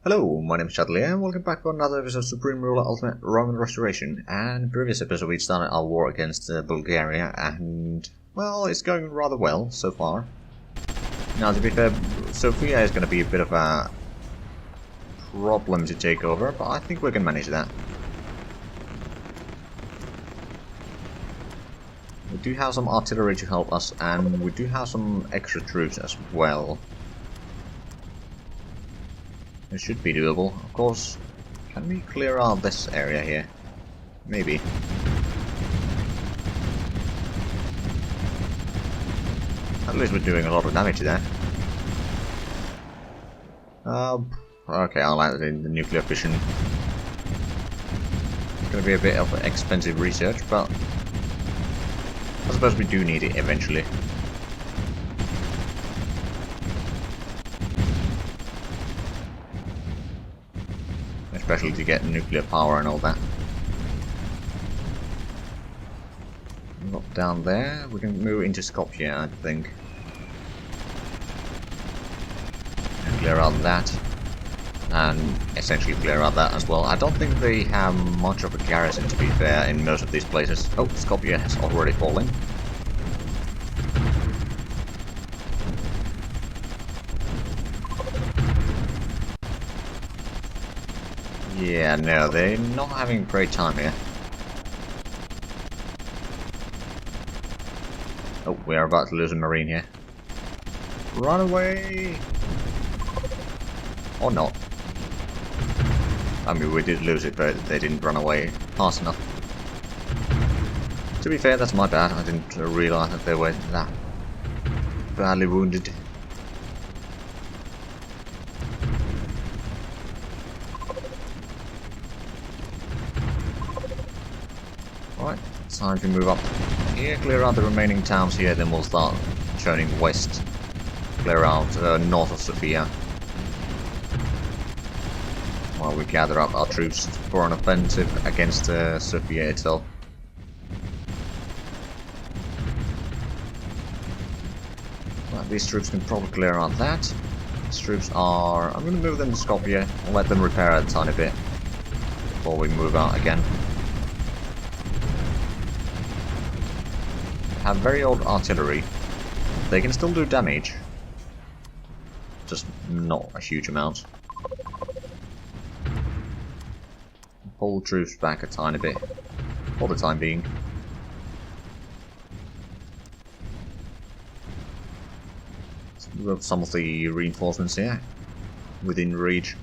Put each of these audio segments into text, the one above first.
Hello, my name is Zhatelier and welcome back for another episode of Supreme Ruler Ultimate Roman Restoration. And in the previous episode we started our war against Bulgaria and, well, it's going rather well so far. Now to be fair, Sofia is going to be a bit of a problem to take over, but I think we can manage that. We do have some artillery to help us and we do have some extra troops as well. It should be doable. Of course, can we clear out this area here? Maybe. At least we're doing a lot of damage there. Okay, I'll add it in the nuclear fission. It's going to be a bit of expensive research, but I suppose we do need it eventually. Especially to get nuclear power and all that. Not down there. We can move into Skopje, I think. And clear out that. And essentially clear out that as well. I don't think they have much of a garrison, to be fair, in most of these places. Oh, Skopje has already fallen. Yeah, no, they're not having a great time here. Oh, we are about to lose a marine here. Run away! Or not. I mean, we did lose it, but they didn't run away fast enough. To be fair, that's my bad. I didn't realize that they were that badly wounded. Right, it's time to move up here, clear out the remaining towns here, then we'll start turning west, clear out north of Sofia, while we gather up our troops for an offensive against Sofia itself. Right, these troops can probably clear out that. These troops are... I'm going to move them to Skopje and let them repair it a tiny bit before we move out again. Have very old artillery. They can still do damage, just not a huge amount. Pull troops back a tiny bit for the time being. Let's move up some of the reinforcements here within reach.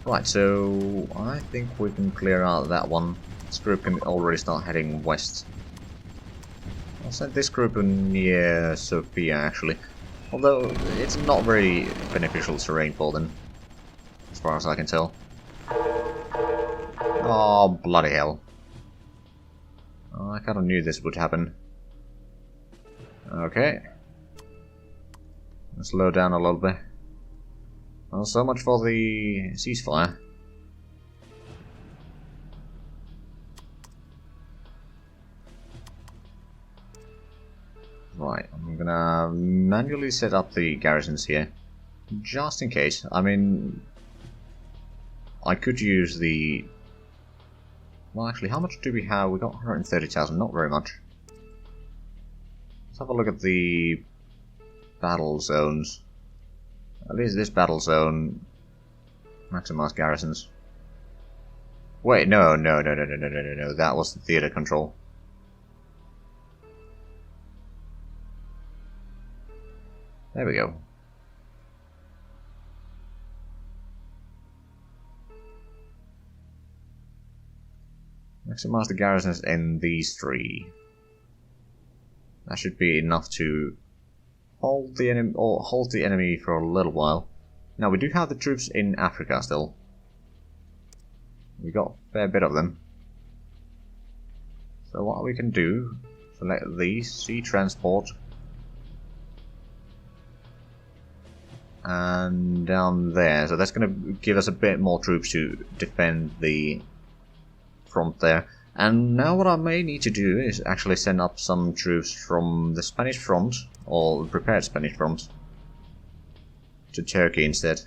Right, so I think we can clear out that one. This group can already start heading west. I'll send this group near Sofia, actually. Although, it's not very beneficial terrain for them, as far as I can tell. Oh, bloody hell. Oh, I kind of knew this would happen. Okay. Let's slow down a little bit. Well, so much for the ceasefire. Right, I'm gonna manually set up the garrisons here, just in case. I mean, I could use the... Well, actually, how much do we have? We got 130,000, not very much. Let's have a look at the battle zones. At least this battle zone maximize garrisons. Wait, no, that was the theater control. There we go. Maximize the garrisons in these three. That should be enough to hold the enemy or hold the enemy for a little while. Now we do have the troops in Africa still. We got a fair bit of them. So what we can do, select these, sea transport. And down there, so that's going to give us a bit more troops to defend the front there. And now what I may need to do is actually send up some troops from the Spanish front, or the prepared Spanish front, to Turkey instead.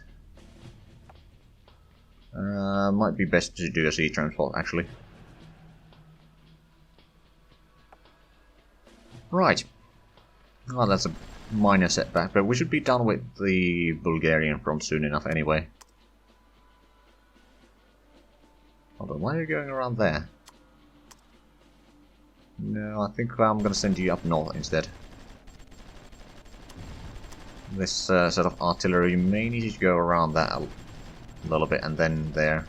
Might be best to do a sea transport, actually. Right. Well, that's a minor setback, but we should be done with the Bulgarian front soon enough anyway. Hold on, why are you going around there? No, I think I'm going to send you up north instead. This sort of artillery may need to go around that a little bit and then there.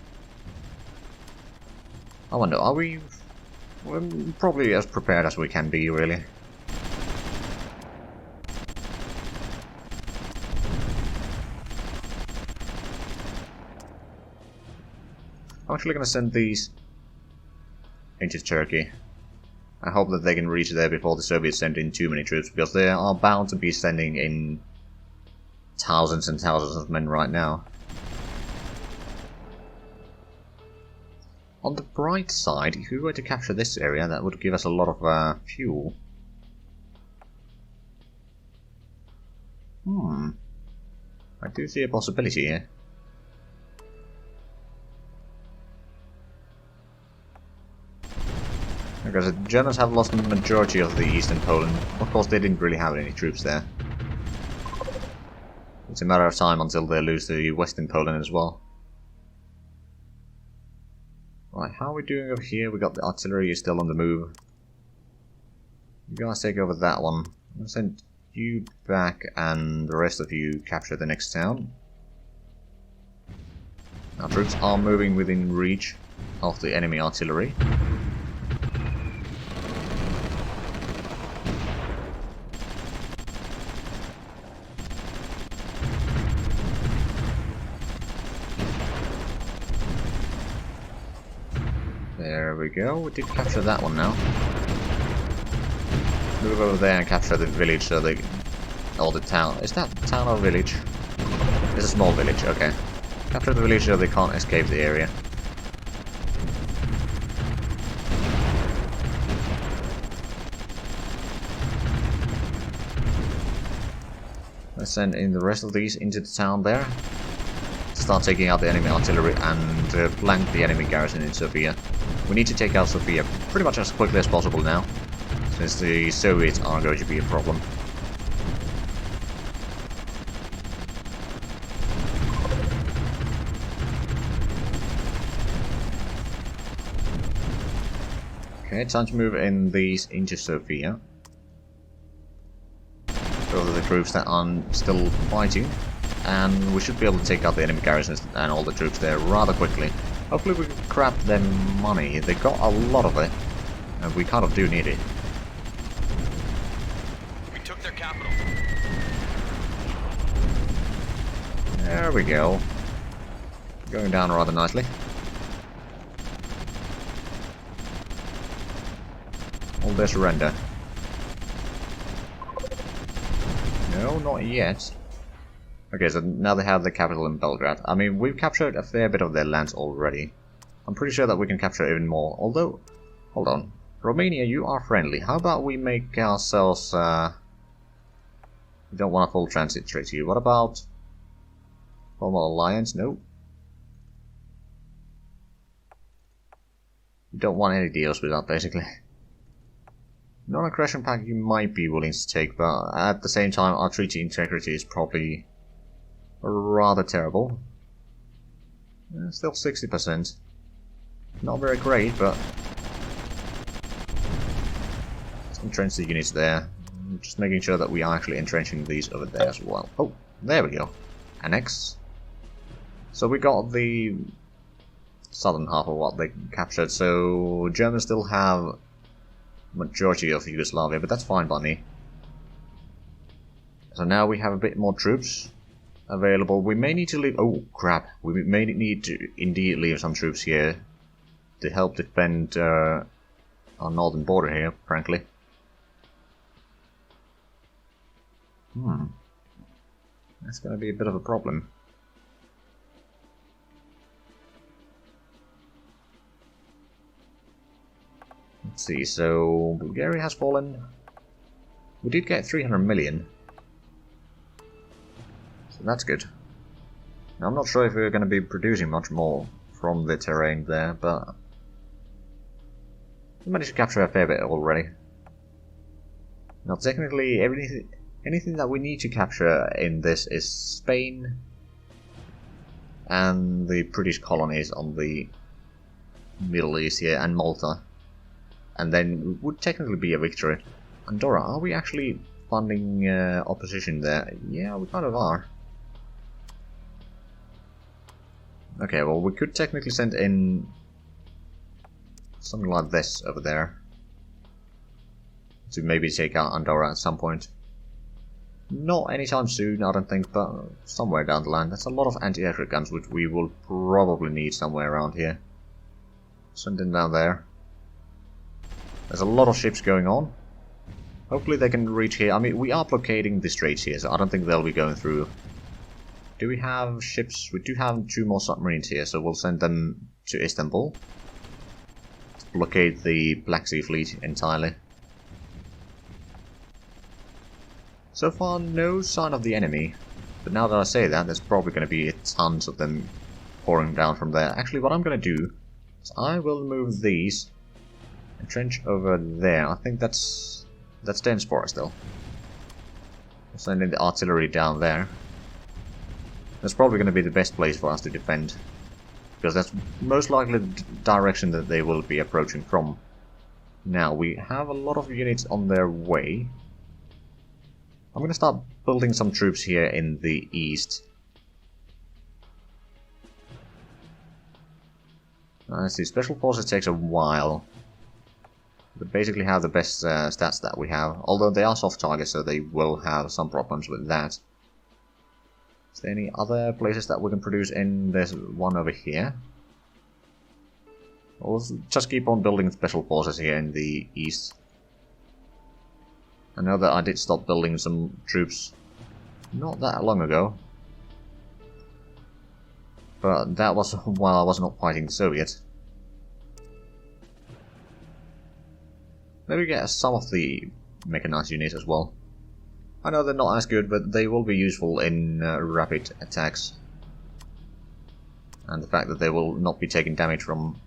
I wonder, are we... We're probably as prepared as we can be, really. I'm actually going to send these into Turkey. I hope that they can reach there before the Soviets send in too many troops, because they are bound to be sending in thousands and thousands of men right now. On the bright side, if we were to capture this area, that would give us a lot of fuel. I do see a possibility here. Because the Germans have lost the majority of the eastern Poland. Of course, they didn't really have any troops there. It's a matter of time until they lose the western Poland as well. Right, how are we doing over here? We got the artillery still on the move. You guys take over that one. I'll send you back and the rest of you capture the next town. Our troops are moving within reach of the enemy artillery. There we go, we did capture that one now. Move over there and capture the village so they... or the town. Is that town or village? It's a small village, okay. Capture the village so they can't escape the area. Let's send in the rest of these into the town there. Start taking out the enemy artillery and flank the enemy garrison in Sofia. We need to take out Sofia pretty much as quickly as possible now, since the Soviets are going to be a problem. Okay, time to move in these into Sofia. Those are the troops that are still fighting. And we should be able to take out the enemy garrisons and all the troops there rather quickly. Hopefully we can grab them money. They got a lot of it, and we kind of do need it. We took their capital. There we go. Going down rather nicely. All their surrender. No, not yet. Okay, so now they have the capital in Belgrade. I mean, we've captured a fair bit of their lands already. I'm pretty sure that we can capture even more, although... Hold on. Romania, you are friendly. How about we make ourselves... We don't want a full transit treaty. What about... Formal alliance? No. We don't want any deals with that, basically. Non-aggression pact you might be willing to take, but at the same time, our treaty integrity is probably... rather terrible. Still 60%. Not very great, but... let's entrench the units there. Just making sure that we are actually entrenching these over there as well. Oh, there we go. Annex. So we got the southern half of what they captured, so Germans still have majority of Yugoslavia, but that's fine by me. So now we have a bit more troops available. We may need to leave... oh crap, we may need to indeed leave some troops here to help defend our northern border here, frankly. That's going to be a bit of a problem. Let's see, so Bulgaria has fallen. We did get 300 million. So that's good. I'm not sure if we're going to be producing much more from the terrain there, but we managed to capture a fair bit already. Now technically anything that we need to capture in this is Spain and the British colonies on the Middle East here, and Malta. And then it would technically be a victory. Andorra, are we actually funding opposition there? Yeah, we kind of are. Okay, well we could technically send in something like this over there to maybe take out Andorra at some point. Not anytime soon, I don't think, but somewhere down the line. That's a lot of anti-aircraft guns, which we will probably need somewhere around here. Send in down there. There's a lot of ships going on. Hopefully they can reach here. I mean, we are blockading the straits here, so I don't think they'll be going through. Do we have ships? We do have 2 more submarines here, so we'll send them to Istanbul to blockade the Black Sea Fleet entirely. So far, no sign of the enemy, but now that I say that, there's probably going to be tons of them pouring down from there. Actually, what I'm going to do is I will move these and trench over there. I think that's dense forest, though. We'll send in the artillery down there. That's probably going to be the best place for us to defend, because that's most likely the direction that they will be approaching from. Now, we have a lot of units on their way. I'm going to start building some troops here in the east. Let's see, Special Forces takes a while. They basically have the best stats that we have, although they are soft targets, so they will have some problems with that. Is there any other places that we can produce in? There's one over here. We'll just keep on building Special Forces here in the east. I know that I did stop building some troops not that long ago, but that was while I was not fighting the Soviets. Maybe get some of the mechanized units as well. I know they're not as good, but they will be useful in rapid attacks. And the fact that they will not be taking damage from...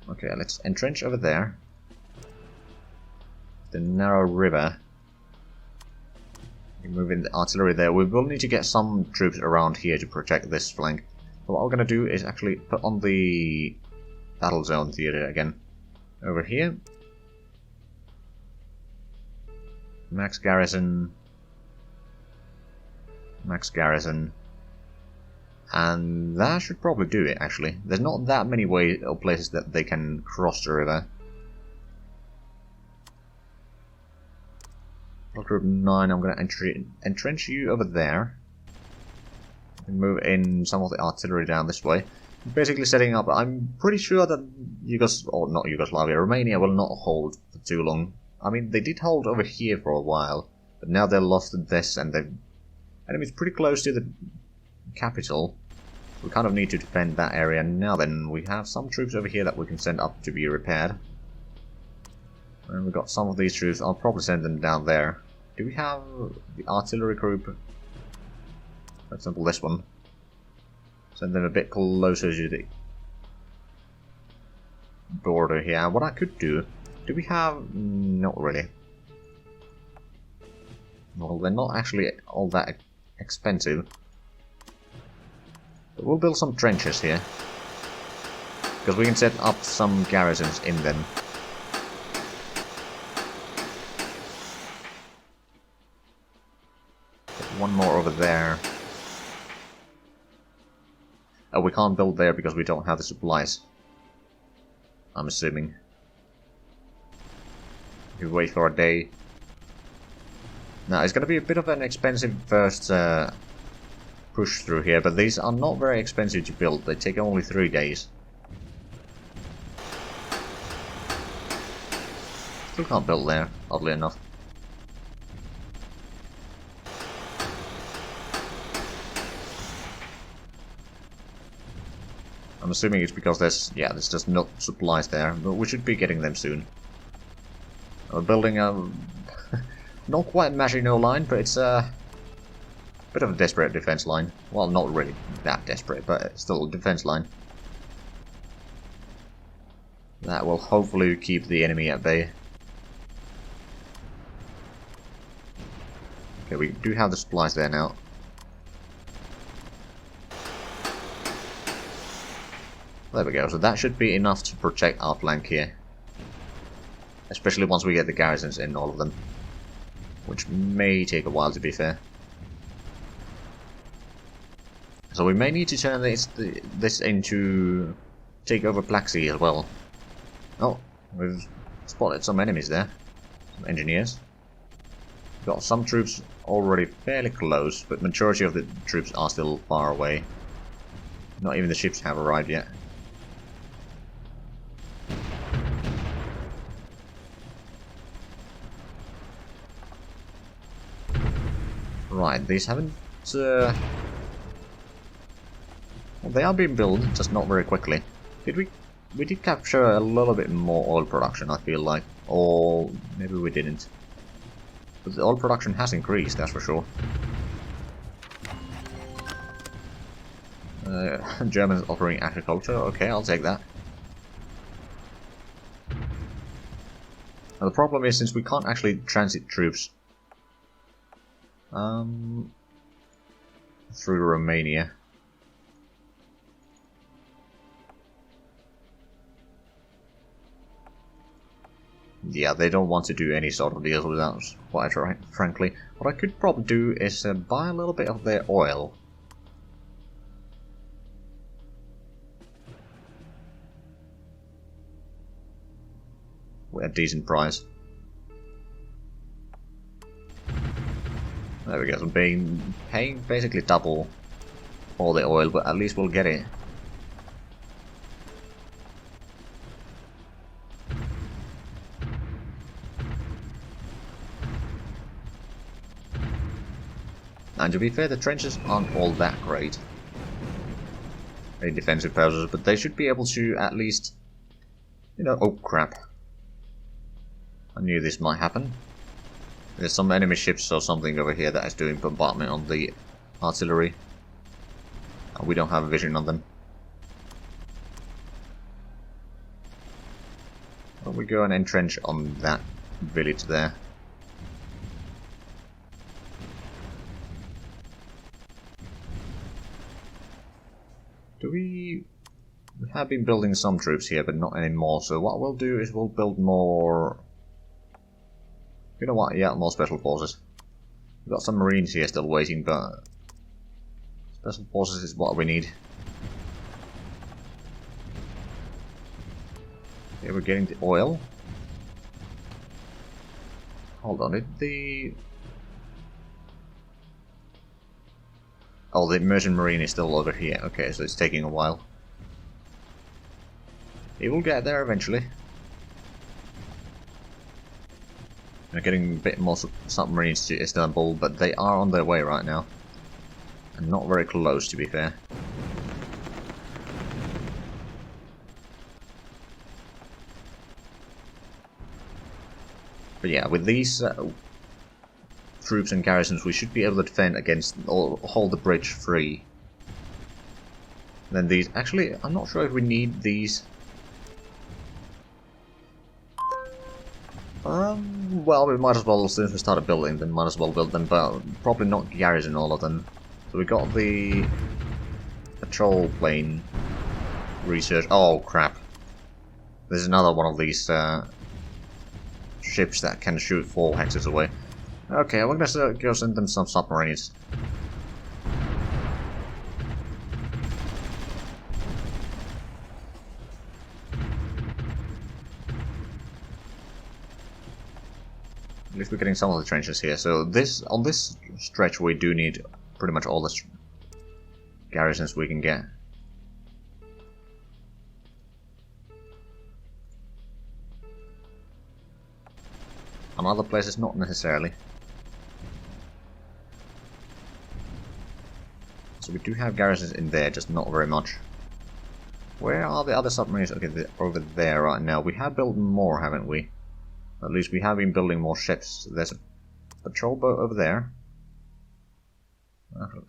Okay, let's entrench over there. The narrow river. We move in the artillery there. We will need to get some troops around here to protect this flank. But what we're going to do is actually put on the battle zone theater again. Over here. Max garrison. Max garrison. And that should probably do it, actually. There's not that many ways or places that they can cross the river. Group 9, I'm going to entrench you over there. And move in some of the artillery down this way. Basically setting up, I'm pretty sure that Romania will not hold for too long. I mean, they did hold over here for a while, but now they're lost in this, and the enemy's pretty close to the capital. We kind of need to defend that area. Now then, we have some troops over here that we can send up to be repaired. And we've got some of these troops, I'll probably send them down there. Do we have the artillery group? For example, this one. Send them a bit closer to the border here. What I could do we have... not really. Well, they're not actually all that expensive. But we'll build some trenches here. Because we can set up some garrisons in them. One more over there. Oh, we can't build there because we don't have the supplies. I'm assuming. We wait for a day. Now, it's going to be a bit of an expensive first push through here, but these are not very expensive to build. They take only 3 days. Still can't build there, oddly enough. I'm assuming it's because there's just no supplies there, but we should be getting them soon. We're building a not quite Maginot Line, but it's Bit of a desperate defense line. Well, not really that desperate, but still a defense line. That will hopefully keep the enemy at bay. Okay, we do have the supplies there now. There we go, so that should be enough to protect our flank here. Especially once we get the garrisons in, all of them. Which may take a while, to be fair. So we may need to turn this into take over Black Sea as well. Oh, we've spotted some enemies there. Some engineers. Got some troops already fairly close, but majority of the troops are still far away. Not even the ships have arrived yet. Right, these haven't... well, they are being built, just not very quickly. We did capture a little bit more oil production, I feel like. Or maybe we didn't. But the oil production has increased, that's for sure. Germans offering agriculture, okay, I'll take that. Now, the problem is, since we can't actually transit troops through Romania. Yeah, they don't want to do any sort of deals with us, quite right, frankly. What I could probably do is buy a little bit of their oil. At a decent price. There we go, so paying basically double all the oil, but at least we'll get it. And to be fair, the trenches aren't all that great in defensive purposes, but they should be able to at least, you know, oh crap. I knew this might happen. There's some enemy ships or something over here that is doing bombardment on the artillery. And we don't have a vision on them. Well, we go and entrench on that village there. We have been building some troops here, but not anymore, so what we'll do is we'll build more... You know what, yeah, more special forces. We've got some marines here still waiting, but... Special forces is what we need. Okay, we're getting the oil. Hold on, did the... Oh, the merchant marine is still over here. Okay, so it's taking a while. He will get there eventually. We're getting a bit more submarines to Istanbul, but they are on their way right now. And not very close, to be fair. But yeah, with these troops and garrisons, we should be able to defend against or hold the bridge free. Then these... Actually, I'm not sure if we need these. Well, we might as well, since we started building them, might as well build them, but probably not garrison all of them. So we got the patrol plane research. Oh crap! There's another one of these ships that can shoot 4 hexes away. Okay, we're gonna go send them some submarines. At least we're getting some of the trenches here. So on this stretch we do need pretty much all the garrisons we can get. On other places, not necessarily. So we do have garrisons in there, just not very much. Where are the other submarines? Okay, they're over there right now. We have built more, haven't we? At least we have been building more ships. There's a patrol boat over there.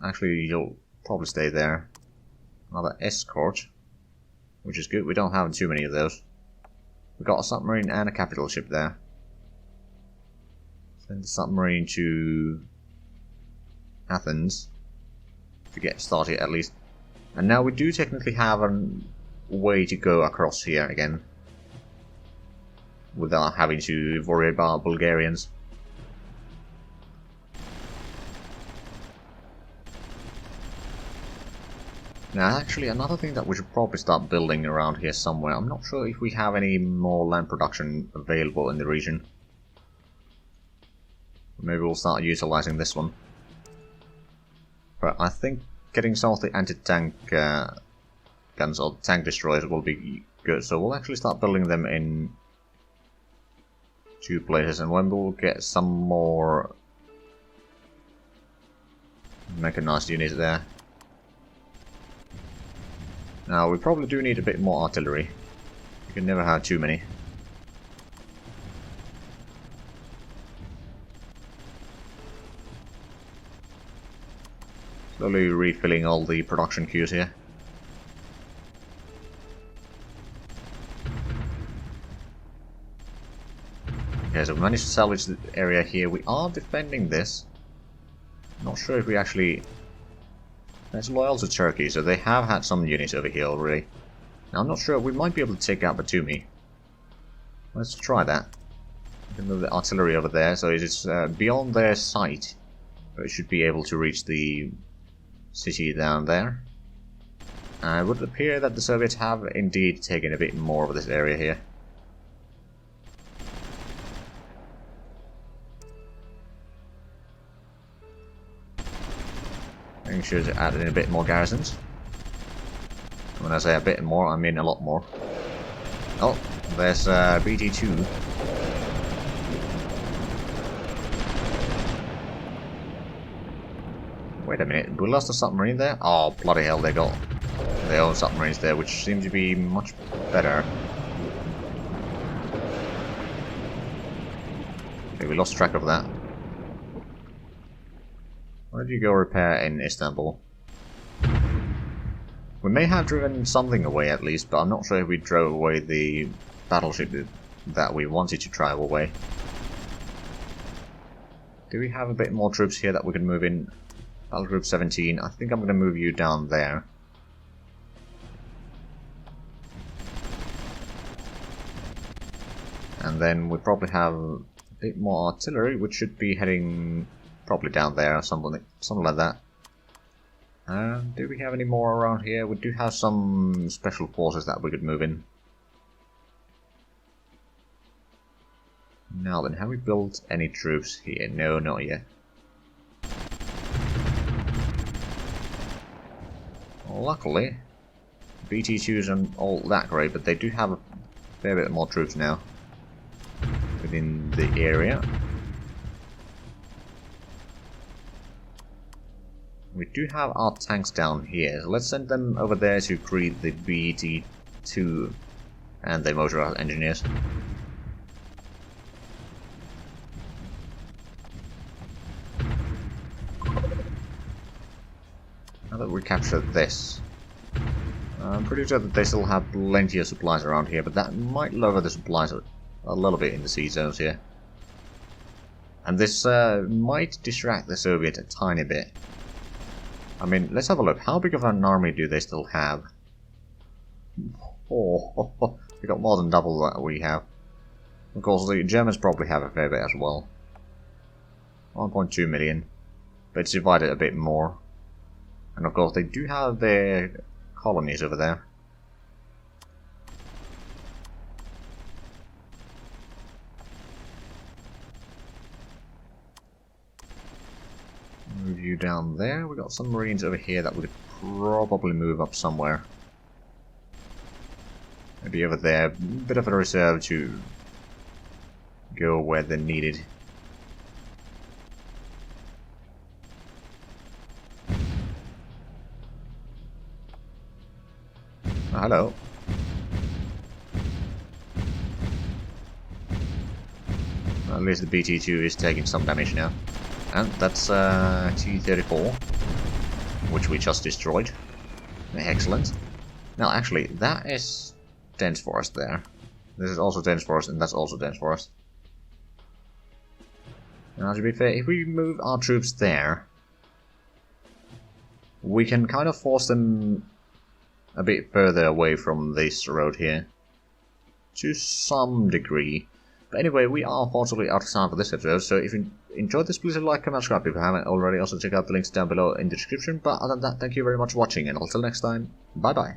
Actually, you'll probably stay there. Another escort, which is good. We don't have too many of those. We've got a submarine and a capital ship there. Send the submarine to Athens to get started at least. And now we do technically have a way to go across here again without having to worry about Bulgarians. Now actually another thing that we should probably start building around here somewhere. I'm not sure if we have any more land production available in the region. Maybe we'll start utilizing this one. But I think getting some of the anti-tank guns or tank destroyers will be good. So we'll actually start building them in 2 places, and when we'll get some more mechanized units there. Now we probably do need a bit more artillery. You can never have too many. Slowly refilling all the production queues here. Okay, so we managed to salvage the area here. We are defending this. Not sure if we actually... That's loyal to Turkey, so they have had some units over here already. Now I'm not sure, we might be able to take out Batumi. Let's try that. We can move the artillery over there, so it is beyond their sight. But it should be able to reach the city down there. It would appear that the Soviets have indeed taken a bit more of this area here. Making sure to add in a bit more garrisons. When I say a bit more, I mean a lot more. Oh, there's BT-2. Wait a minute, we lost a submarine there? Oh, bloody hell, they got their own submarines there, which seem to be much better. Okay, we lost track of that. Where did you go repair in Istanbul? We may have driven something away at least, but I'm not sure if we drove away the battleship that we wanted to drive away. Do we have a bit more troops here that we can move in? Battle Group 17, I think I'm going to move you down there. And then we probably have a bit more artillery, which should be heading probably down there or something like that. Do we have any more around here? We do have some special forces that we could move in. Now then, have we built any troops here? No, not yet. Luckily, BT-2s aren't all that great, but they do have a fair bit more troops now within the area. We do have our tanks down here, so let's send them over there to greet the BT-2 and the motorized engineers. Now that we captured this, I'm pretty sure that they still have plenty of supplies around here, but that might lower the supplies a little bit in the sea zones here. And this might distract the Soviets a tiny bit. I mean, let's have a look. How big of an army do they still have? Oh, they got more than double that we have. Of course, the Germans probably have a fair bit as well. 1.2 million. But it's divided a bit more. And of course, they do have their colonies over there. Move you down there. We got some marines over here that we could probably move up somewhere. Maybe over there. Bit of a reserve to go where they're needed. Oh, hello. Well, at least the BT-2 is taking some damage now. And that's T-34. which we just destroyed. Excellent. Now, actually, that is dense forest there. This is also dense forest, and that's also dense forest. Now, to be fair, if we move our troops there, we can kind of force them a bit further away from this road here. To some degree. But anyway, we are unfortunately out of time for this episode, so if you enjoyed this, please like, comment, subscribe if you haven't already. Also check out the links down below in the description. But other than that, thank you very much for watching, and until next time, bye bye.